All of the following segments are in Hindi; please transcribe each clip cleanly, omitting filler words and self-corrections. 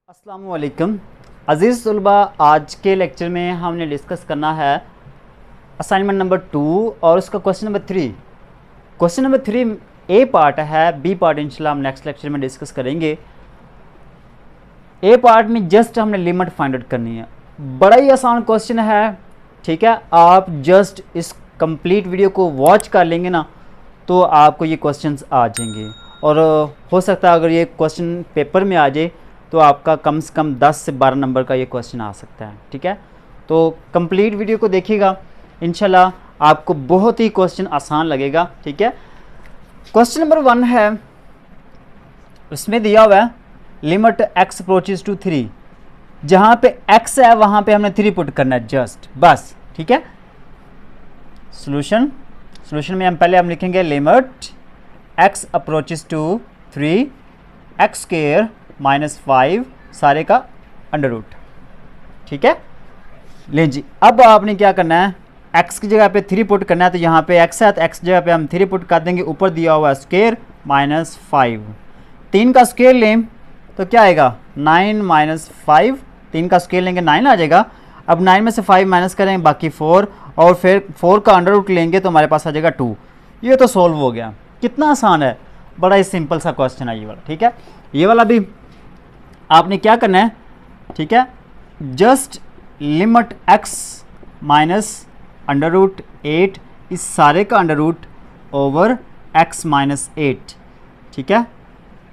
अस्सलाम वालेकुम अज़ीज़ तलबा, आज के लेक्चर में हमने डिस्कस करना है असाइनमेंट नंबर 2 और उसका क्वेश्चन नंबर 3। क्वेश्चन नंबर 3 ए पार्ट है, बी पार्ट इंशाल्लाह हम नेक्स्ट लेक्चर में डिस्कस करेंगे। ए पार्ट में जस्ट हमने लिमिट फाइंड आउट करनी है। बड़ा ही आसान क्वेश्चन है, ठीक है। आप जस्ट इस कंप्लीट वीडियो को वॉच कर लेंगे ना तो आपको ये क्वेश्चंस आ जाएंगे, और हो सकता है अगर ये क्वेश्चन पेपर में आ जाए तो आपका कम से कम 10 से 12 नंबर का ये क्वेश्चन आ सकता है, ठीक है। तो कंप्लीट वीडियो को देखिएगा, इंशाल्लाह आपको बहुत ही क्वेश्चन आसान लगेगा, ठीक है। क्वेश्चन नंबर 1 है, उसमें दिया हुआ है लिमिट x अप्रोचेस टू 3। जहाँ पे x है वहाँ पे हमने 3 पुट करना है जस्ट, बस, ठीक है। सोल्यूशन में हम लिखेंगे limit x approaches to 3 x square -5 सारे का अंडर रूट, ठीक है। ले जी, अब आपने क्या करना है, x की जगह पे 3 पुट करना है, तो यहाँ पे x है तो x की जगह पे हम 3 पुट कर देंगे। ऊपर दिया हुआ स्क्वायर -5, 3 का स्क्वायर लें तो क्या आएगा 9 - 5, 3 का स्क्वायर लेंगे 9 आ जाएगा। अब 9 में से 5 माइनस करेंगे, बाकी 4, और फिर 4 का अंडर रूट लेंगे तो हमारे पास आ जाएगा 2। ये तो सॉल्व हो गया। कितना आसान है, बड़ा ही सिंपल सा क्वेश्चन है ये वाला, ठीक है। ये वाला भी आपने क्या करना है, ठीक है, just limit x minus under root 8 इस सारे का under root over x minus 8, ठीक है।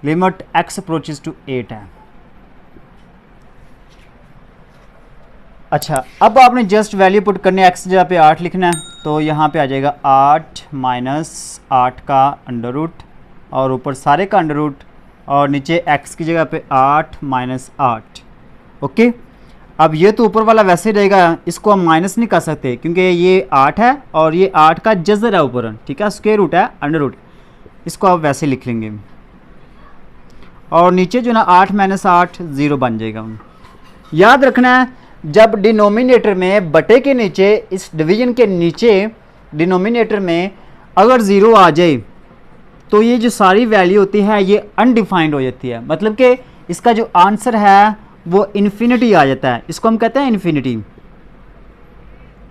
लिमिट x अप्रोचेस टू 8 है। अच्छा, अब आपने जस्ट वैल्यू पुट करनी है, x की जगह पे 8 लिखना है, तो यहाँ पे आ जाएगा 8 माइनस 8 का अंडर रूट और ऊपर सारे का अंडर रूट, और नीचे x की जगह पे 8 माइनस 8, ओके। अब ये तो ऊपर वाला वैसे रहेगा, इसको हम माइनस नहीं कर सकते क्योंकि ये 8 है और ये 8 का जज़र है ऊपर, ठीक है, स्क्वायर रूट है, अंडर रूट, इसको आप वैसे लिख लेंगे। और नीचे जो ना 8 माइनस 8 0 बन जाएगा। याद रखना है, जब डिनोमिनेटर में बटे के नीचे, इस डिवीजन के नीचे डिनोमिनेटर में अगर 0 आ जाए तो ये जो सारी वैल्यू होती है ये अनडिफाइंड हो जाती है, मतलब कि इसका जो आंसर है वो इन्फिनिटी आ जाता है। इसको हम कहते हैं इन्फिनिटी,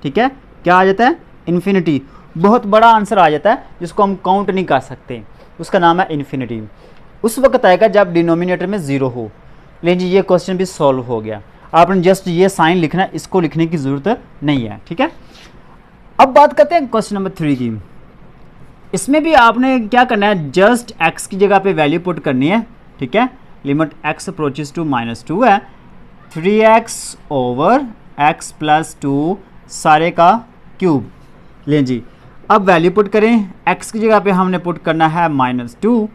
ठीक है। क्या आ जाता है, इन्फिनिटी। बहुत बड़ा आंसर आ जाता है जिसको हम काउंट नहीं कर सकते, उसका नाम है इन्फिनिटी। उस वक्त आएगा जब डिनोमिनेटर में 0 हो। लेकिन जी ये क्वेश्चन भी सॉल्व हो गया। आपने जस्ट ये साइन लिखना है, इसको लिखने की ज़रूरत नहीं है, ठीक है। अब बात करते हैं क्वेश्चन नंबर 3 की। इसमें भी आपने क्या करना है, जस्ट x की जगह पे वैल्यू पुट करनी है, ठीक है। लिमिट x अप्रोचेस टू -2 है, 3x ओवर x प्लस 2 सारे का क्यूब। लें जी, अब वैल्यू पुट करें। x की जगह पे हमने पुट करना है -2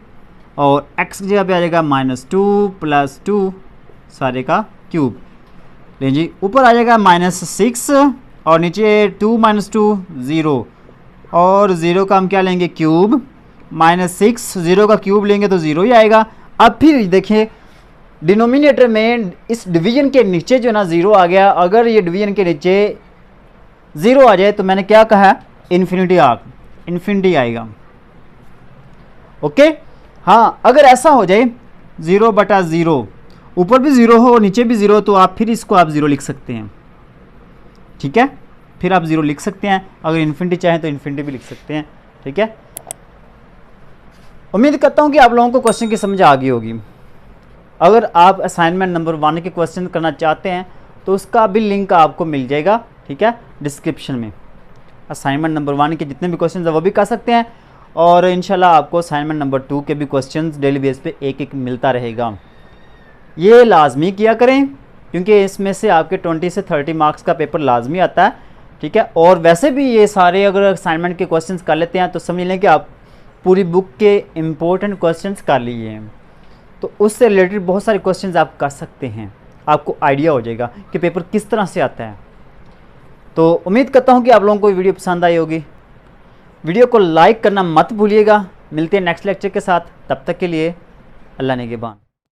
और x की जगह पे आ जाएगा -2 प्लस 2 सारे का क्यूब। लें जी, ऊपर आ जाएगा -6 और नीचे 2 - 2 0, और 0 का हम क्या लेंगे, क्यूब। -6 0 का क्यूब लेंगे तो 0 ही आएगा। अब फिर देखिए डिनोमिनेटर में इस डिवीजन के नीचे जो ना 0 आ गया, अगर ये डिवीजन के नीचे 0 आ जाए तो मैंने क्या कहा, इन्फिनिटी आएगा, ओके। हाँ, अगर ऐसा हो जाए 0/0, ऊपर भी 0 हो नीचे भी 0, तो आप फिर इसको आप 0 लिख सकते हैं, ठीक है। फिर आप 0 लिख सकते हैं, अगर इन्फिनिटी चाहें तो इन्फिनिटी भी लिख सकते हैं, ठीक है। उम्मीद करता हूं कि आप लोगों को क्वेश्चन की समझ आ गई होगी। अगर आप असाइनमेंट नंबर 1 के क्वेश्चन करना चाहते हैं तो उसका भी लिंक आपको मिल जाएगा, ठीक है, डिस्क्रिप्शन में। असाइनमेंट नंबर 1 के जितने भी क्वेश्चन है वो भी कर सकते हैं, और इंशाल्लाह आपको असाइनमेंट नंबर 2 के भी क्वेश्चन डेली बेस पे एक मिलता रहेगा। ये लाजमी किया करें क्योंकि इसमें से आपके 20 से 30 मार्क्स का पेपर लाजमी आता है, ठीक है। और वैसे भी ये सारे अगर असाइनमेंट के क्वेश्चंस कर लेते हैं तो समझ लें कि आप पूरी बुक के इम्पोर्टेंट क्वेश्चंस कर लिए हैं, तो उससे रिलेटेड बहुत सारे क्वेश्चंस आप कर सकते हैं, आपको आइडिया हो जाएगा कि पेपर किस तरह से आता है। तो उम्मीद करता हूँ कि आप लोगों को वीडियो पसंद आई होगी। वीडियो को लाइक करना मत भूलिएगा। मिलते हैं नेक्स्ट लेक्चर के साथ, तब तक के लिए अल्लाह निगहबान।